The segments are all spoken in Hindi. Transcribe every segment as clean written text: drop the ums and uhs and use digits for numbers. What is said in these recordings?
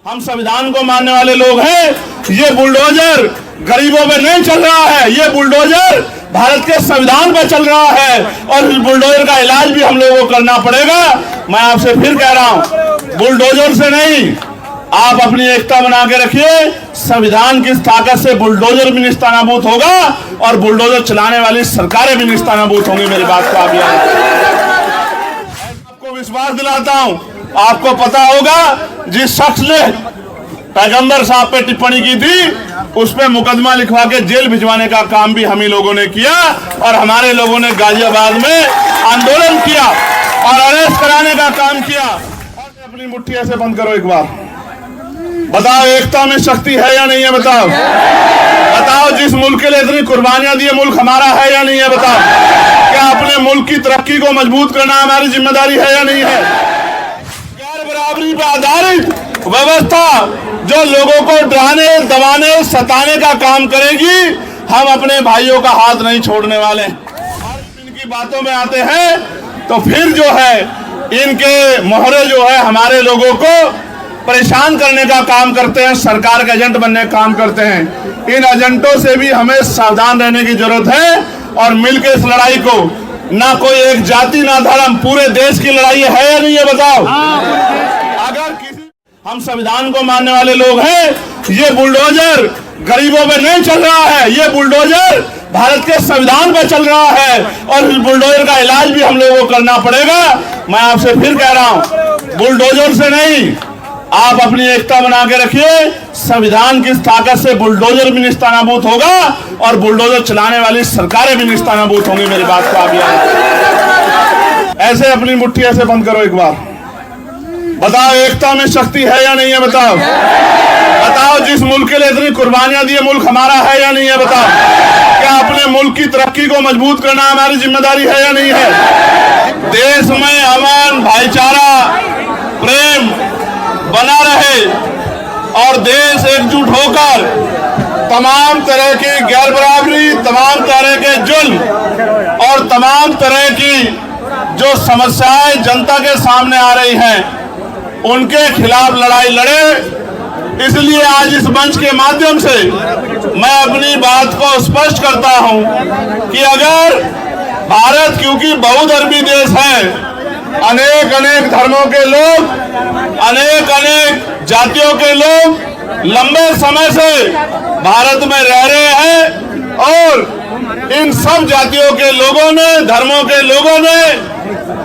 हम संविधान को मानने वाले लोग हैं। ये बुलडोजर गरीबों पे नहीं चल रहा है, ये बुलडोजर भारत के संविधान पे चल रहा है और इस बुलडोजर का इलाज भी हम लोगों को करना पड़ेगा। मैं आपसे फिर कह रहा हूं, बुलडोजर से नहीं, आप अपनी एकता बना के रखिए। संविधान की ताकत से बुलडोजर भी निस्तानाबूद होगा और बुलडोजर चलाने वाली सरकारें भी निस्तानाबूद होंगी। मेरी बात को आप आपको विश्वास दिलाता हूं, आपको पता होगा जिस शख्स ने पैगंबर साहब पे टिप्पणी की थी उस पे मुकदमा लिखवा के जेल भिजवाने का काम भी हम ही लोगों ने किया और हमारे लोगों ने गाजियाबाद में आंदोलन किया और अरेस्ट कराने का काम किया। और अपनी मुट्ठी ऐसे बंद करो एक बार, बताओ एकता में शक्ति है या नहीं है? बताओ बताओ, जिस मुल्क के लिए इतनी कुर्बानियां दी, मुल्क हमारा है या नहीं है? बताओ, क्या अपने मुल्क की तरक्की को मजबूत करना हमारी जिम्मेदारी है या नहीं है? गैर बराबरी पर आधारित व्यवस्था जो लोगों को डराने, दबाने, सताने का काम करेगी, हम अपने भाइयों का हाथ नहीं छोड़ने वाले। और इनकी बातों में आते हैं तो फिर जो है इनके मोहरे जो है हमारे लोगों को परेशान करने का काम करते हैं, सरकार के एजेंट बनने का काम करते हैं। इन एजेंटों से भी हमें सावधान रहने की जरूरत है और मिलकर इस लड़ाई को, ना कोई एक जाति ना धर्म, पूरे देश की लड़ाई है या नहीं है? बताओ। अगर किसी, हम संविधान को मानने वाले लोग हैं। ये बुलडोजर गरीबों पे नहीं चल रहा है, ये बुलडोजर भारत के संविधान पे चल रहा है और इस बुलडोजर का इलाज भी हम लोगों को करना पड़ेगा। मैं आपसे फिर कह रहा हूं, बुलडोजर से नहीं, आप अपनी एकता बना के रखिए। संविधान की ताकत से बुलडोजर भी निस्तानाबूद होगा और बुलडोजर चलाने वाली सरकारें भी निस्तानाबूद होंगी। मेरी बात को आप ऐसे अपनी मुट्ठी ऐसे बंद करो एक बार, बताओ एकता में शक्ति है या नहीं है? बताओ बताओ, जिस मुल्क के लिए इतनी कुर्बानियां दी, मुल्क हमारा है या नहीं है? बताओ, क्या अपने मुल्क की तरक्की को मजबूत करना हमारी जिम्मेदारी है या नहीं है? देश में अमन, भाईचारा, प्रेम बना रहे और देश एकजुट होकर तमाम तरह की गैर बराबरी, तमाम तरह के जुल्म और तमाम तरह की जो समस्याएं जनता के सामने आ रही हैं उनके खिलाफ लड़ाई लड़े। इसलिए आज इस मंच के माध्यम से मैं अपनी बात को स्पष्ट करता हूं कि अगर भारत, क्योंकि बहुधर्मी देश है, अनेक अनेक धर्मों के लोग, अनेक अनेक जातियों के लोग लंबे समय से भारत में रह रहे हैं और इन सब जातियों के लोगों ने, धर्मों के लोगों ने,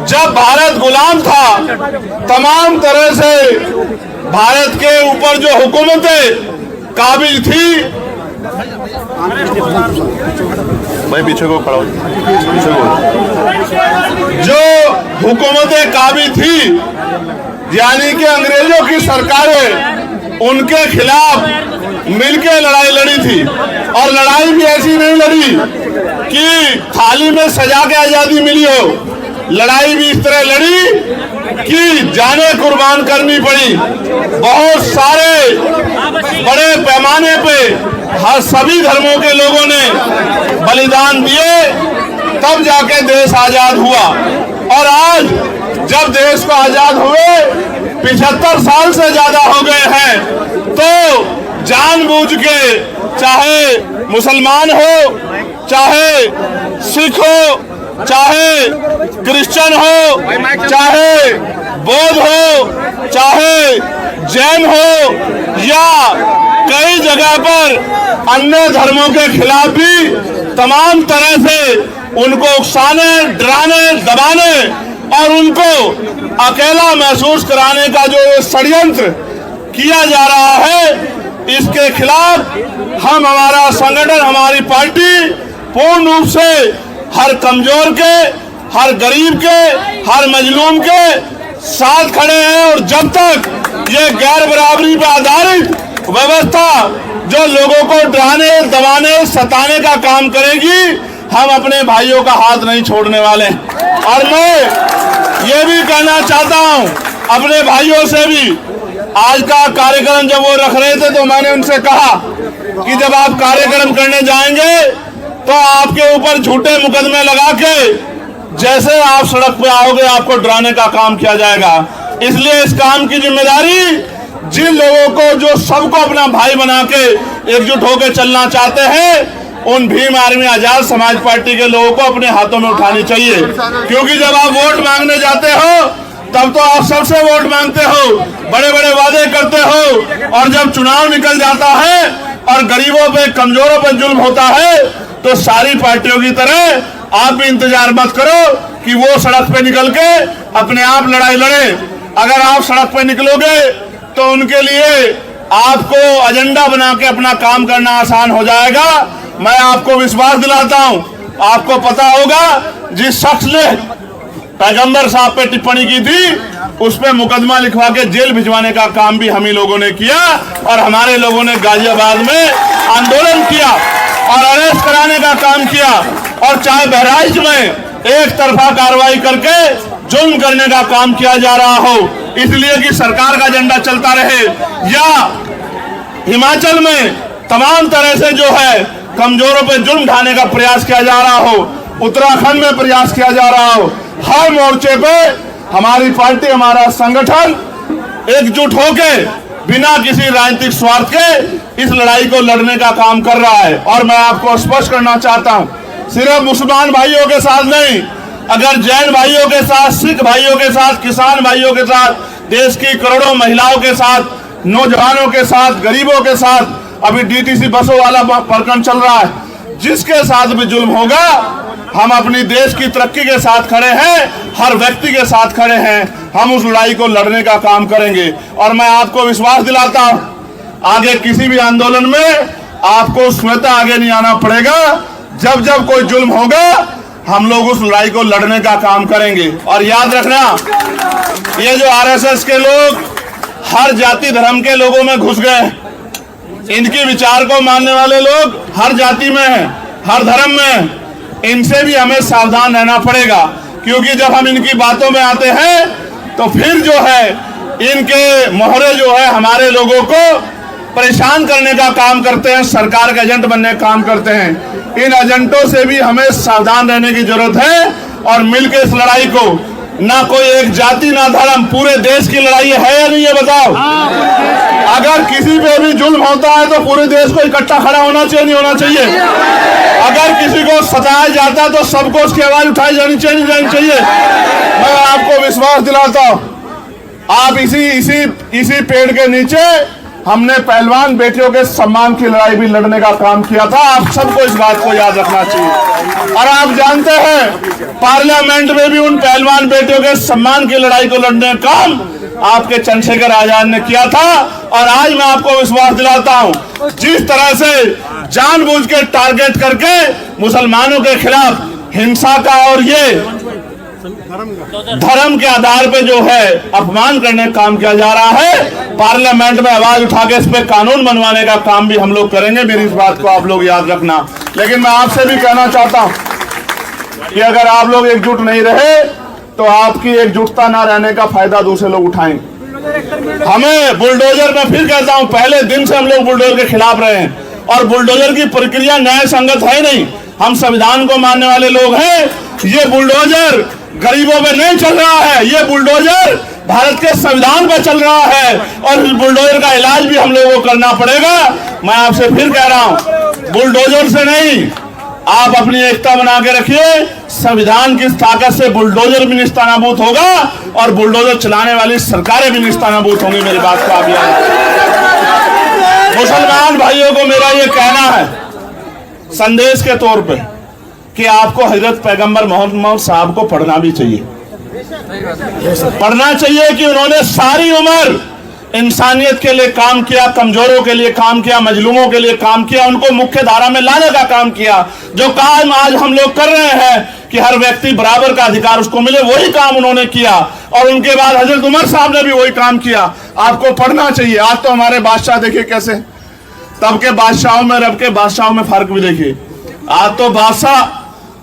जब भारत गुलाम था, तमाम तरह से भारत के ऊपर जो हुकूमतें काबिज थी, भाई पीछे को खड़ा हो, पीछे को, जो हुकूमतें काबिज थी, यानी कि अंग्रेजों की सरकारें, उनके खिलाफ मिलकर लड़ाई लड़ी थी। और लड़ाई भी ऐसी नहीं लड़ी कि थाली में सजा के आजादी मिली हो, लड़ाई भी इस तरह लड़ी कि जाने कुर्बान करनी पड़ी। बहुत सारे बड़े पैमाने पे हर सभी धर्मों के लोगों ने बलिदान दिए, तब जाके देश आजाद हुआ। और आज जब देश को आजाद हुए 75 साल से ज्यादा हो गए हैं, तो जानबूझ के, चाहे मुसलमान हो, चाहे सिख हो, चाहे क्रिश्चियन हो, चाहे बौद्ध हो, चाहे जैन हो, या कई जगह पर अन्य धर्मों के खिलाफ भी तमाम तरह से उनको उकसाने, डराने, दबाने और उनको अकेला महसूस कराने का जो षड्यंत्र किया जा रहा है, इसके खिलाफ हम, हमारा संगठन, हमारी पार्टी पूर्ण रूप से हर कमजोर के, हर गरीब के, हर मजलूम के साथ खड़े हैं। और जब तक ये गैर बराबरी पर आधारित व्यवस्था जो लोगों को डराने, दबाने, सताने का काम करेगी, हम अपने भाइयों का हाथ नहीं छोड़ने वाले। और मैं ये भी कहना चाहता हूं अपने भाइयों से भी, आज का कार्यक्रम जब वो रख रहे थे तो मैंने उनसे कहा कि जब आप कार्यक्रम करने जाएंगे तो आपके ऊपर झूठे मुकदमे लगा के जैसे आप सड़क पे आओगे आपको डराने का काम किया जाएगा। इसलिए इस काम की जिम्मेदारी जिन लोगों को जो सबको अपना भाई बना के एकजुट होकर चलना चाहते हैं, उन भीम आर्मी आजाद समाज पार्टी के लोगों को अपने हाथों में उठानी चाहिए। क्योंकि जब आप वोट मांगने जाते हो तब तो आप सबसे वोट मांगते हो, बड़े बड़े वादे करते हो, और जब चुनाव निकल जाता है और गरीबों पे कमजोरों पे जुल्म होता है तो सारी पार्टियों की तरह आप भी इंतजार मत करो कि वो सड़क पे निकल के अपने आप लड़ाई लड़े। अगर आप सड़क पे निकलोगे तो उनके लिए आपको एजेंडा बना के अपना काम करना आसान हो जाएगा। मैं आपको विश्वास दिलाता हूं, आपको पता होगा जिस शख्स ने पैगंबर साहब पे टिप्पणी की थी उस पे मुकदमा लिखवा के जेल भिजवाने का काम भी हम ही लोगों ने किया, और हमारे लोगों ने गाजियाबाद में आंदोलन किया और अरेस्ट कराने का काम किया। और चाहे बहराइच में एक तरफा कार्रवाई करके जुल्म करने का काम किया जा रहा हो इसलिए कि सरकार का एजेंडा चलता रहे, या हिमाचल में तमाम तरह से जो है कमजोरों पे जुल्म ढाने का प्रयास किया जा रहा हो, उत्तराखंड में प्रयास किया जा रहा हो, हर मोर्चे पे हमारी पार्टी, हमारा संगठन एकजुट होके बिना किसी राजनीतिक स्वार्थ के इस लड़ाई को लड़ने का काम कर रहा है। और मैं आपको स्पष्ट करना चाहता हूं, सिर्फ मुसलमान भाइयों के साथ नहीं, अगर जैन भाइयों के साथ, सिख भाइयों के साथ, किसान भाइयों के साथ, देश की करोड़ों महिलाओं के साथ, नौजवानों के साथ, गरीबों के साथ, अभी डीटीसी बसों वाला प्रकरण चल रहा है, जिसके साथ भी जुल्म होगा हम अपनी देश की तरक्की के साथ खड़े हैं, हर व्यक्ति के साथ खड़े हैं, हम उस लड़ाई को लड़ने का काम करेंगे। और मैं आपको विश्वास दिलाता हूं, आगे किसी भी आंदोलन में आपको स्वतः आगे नहीं आना पड़ेगा। जब जब कोई जुल्म होगा हम लोग उस लड़ाई को लड़ने का काम करेंगे। और याद रखना, ये जो आरएसएस के लोग हर जाति धर्म के लोगों में घुस गए, इनके विचार को मानने वाले लोग हर जाति में हैं, हर धर्म में हैं, इनसे भी हमें सावधान रहना पड़ेगा। क्योंकि जब हम इनकी बातों में आते हैं तो फिर जो है इनके मोहरे जो है हमारे लोगों को परेशान करने का काम करते हैं, सरकार के एजेंट बनने का काम करते हैं। इन एजेंटों से भी हमें सावधान रहने की जरूरत है और मिलकर इस लड़ाई को, ना कोई एक जाति ना धर्म, पूरे देश की लड़ाई है या नहीं है बताओ। अगर किसी पे भी जुल्म होता है तो पूरे देश को इकट्ठा खड़ा होना चाहिए, नहीं होना चाहिए। अगर किसी को सताया जाता है तो सबको उसकी आवाज उठाई जानी चाहिए, नहीं जानी चाहिए। मैं आपको विश्वास दिलाता हूं, आप इसी पेड़ के नीचे हमने पहलवान बेटियों के सम्मान की लड़ाई भी लड़ने का काम किया था। आप सबको इस बात को याद रखना चाहिए। और आप जानते हैं पार्लियामेंट में भी उन पहलवान बेटियों के सम्मान की लड़ाई को लड़ने का काम आपके चंद्रशेखर आजाद ने किया था। और आज मैं आपको विश्वास दिलाता हूं, जिस तरह से जानबूझ के टारगेट करके मुसलमानों के खिलाफ हिंसा का और ये धर्म के आधार पे जो है अपमान करने का काम किया जा रहा है, पार्लियामेंट में आवाज उठा के इस पे कानून बनवाने का काम भी हम लोग करेंगे। मेरी इस बात को आप लोग याद रखना। लेकिन मैं आपसे भी कहना चाहता हूं कि अगर आप लोग एकजुट नहीं रहे तो आपकी एकजुटता ना रहने का फायदा दूसरे लोग उठाएंगे। हमें बुलडोजर, मैं फिर कहता हूं, पहले दिन से हम लोग बुलडोजर के खिलाफ रहे हैं और बुलडोजर की प्रक्रिया न्याय संगत है नहीं। हम संविधान को मानने वाले लोग हैं। ये बुलडोजर गरीबों में नहीं चल रहा है, ये बुलडोजर भारत के संविधान पर चल रहा है और इस बुलडोजर का इलाज भी हम लोगों को करना पड़ेगा। मैं आपसे फिर कह रहा हूं, बुलडोजर से नहीं, आप अपनी एकता बना के रखिए। संविधान की ताकत से बुलडोजर भी निस्तानाबूद होगा और बुलडोजर चलाने वाली सरकारें भी निस्तानाबूद होंगी। मेरी बात को आप याद रखिए। मुसलमान भाइयों को मेरा ये कहना है संदेश के तौर पे कि आपको हजरत पैगंबर मोहम्मद साहब को पढ़ना भी चाहिए, पढ़ना चाहिए कि उन्होंने सारी उम्र इंसानियत के लिए काम किया, कमजोरों के लिए काम किया, मजलूमों के लिए काम किया, उनको मुख्य धारा में लाने का काम किया। जो काम आज हम लोग कर रहे हैं कि हर व्यक्ति बराबर का अधिकार उसको मिले, वही काम उन्होंने किया। और उनके बाद हजरत उमर साहब ने भी वही काम किया। आपको पढ़ना चाहिए। आज तो हमारे बादशाह देखिए कैसे, तब के बादशाहों में रब के बादशाहों में फर्क भी देखिए। आज तो बादशाह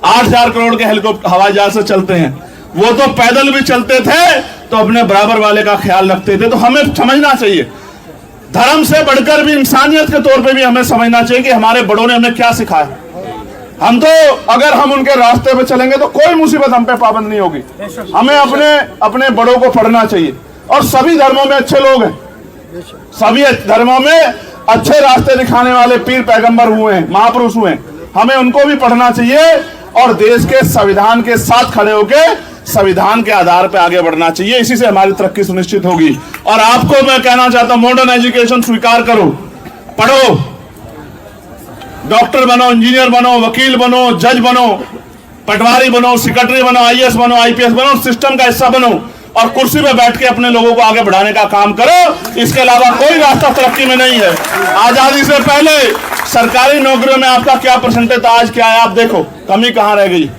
8,000 करोड़ के हेलीकॉप्टर हवाई जहाज से चलते हैं, वो तो पैदल भी चलते थे तो अपने बराबर वाले का ख्याल रखते थे। तो हमें समझना चाहिए, धर्म से बढ़कर भी इंसानियत के तौर पे भी हमें समझना चाहिए कि हमारे बड़ों ने हमें क्या सिखाया। हम तो अगर हम उनके रास्ते पे चलेंगे तो कोई मुसीबत हम पे पाबंद नहीं होगी। हमें अपने बड़ों को पढ़ना चाहिए। और सभी धर्मों में अच्छे लोग हैं, सभी धर्मों में अच्छे रास्ते दिखाने वाले पीर पैगंबर हुए हैं, महापुरुष हुए हैं। हमें उनको भी पढ़ना चाहिए और देश के संविधान के साथ खड़े होकर संविधान के आधार पर आगे बढ़ना चाहिए। इसी से हमारी तरक्की सुनिश्चित होगी। और आपको मैं कहना चाहता हूं, मॉडर्न एजुकेशन स्वीकार करो, पढ़ो, डॉक्टर बनो, इंजीनियर बनो, वकील बनो, जज बनो, पटवारी बनो, सेक्रेटरी बनो, आईएएस बनो, आईपीएस बनो, सिस्टम का हिस्सा बनो और कुर्सी पे बैठ के अपने लोगों को आगे बढ़ाने का काम करो। इसके अलावा कोई रास्ता तरक्की में नहीं है। आजादी से पहले सरकारी नौकरियों में आपका क्या परसेंटेज था, आज क्या है आप देखो, कमी कहां रह गई।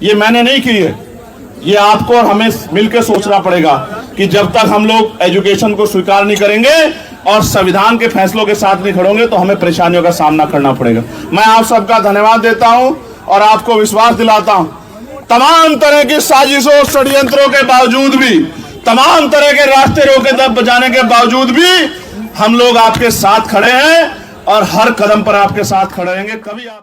ये मैंने नहीं की है, ये आपको और हमें मिलकर सोचना पड़ेगा कि जब तक हम लोग एजुकेशन को स्वीकार नहीं करेंगे और संविधान के फैसलों के साथ नहीं खड़ोगे तो हमें परेशानियों का सामना करना पड़ेगा। मैं आप सबका धन्यवाद देता हूं और आपको विश्वास दिलाता हूं, तमाम तरह की साजिशों षड्यंत्रों के बावजूद भी, तमाम तरह के रास्ते रोके दब बजाने के बावजूद भी हम लोग आपके साथ खड़े हैं और हर कदम पर आपके साथ खड़े रहेंगे। कभी आप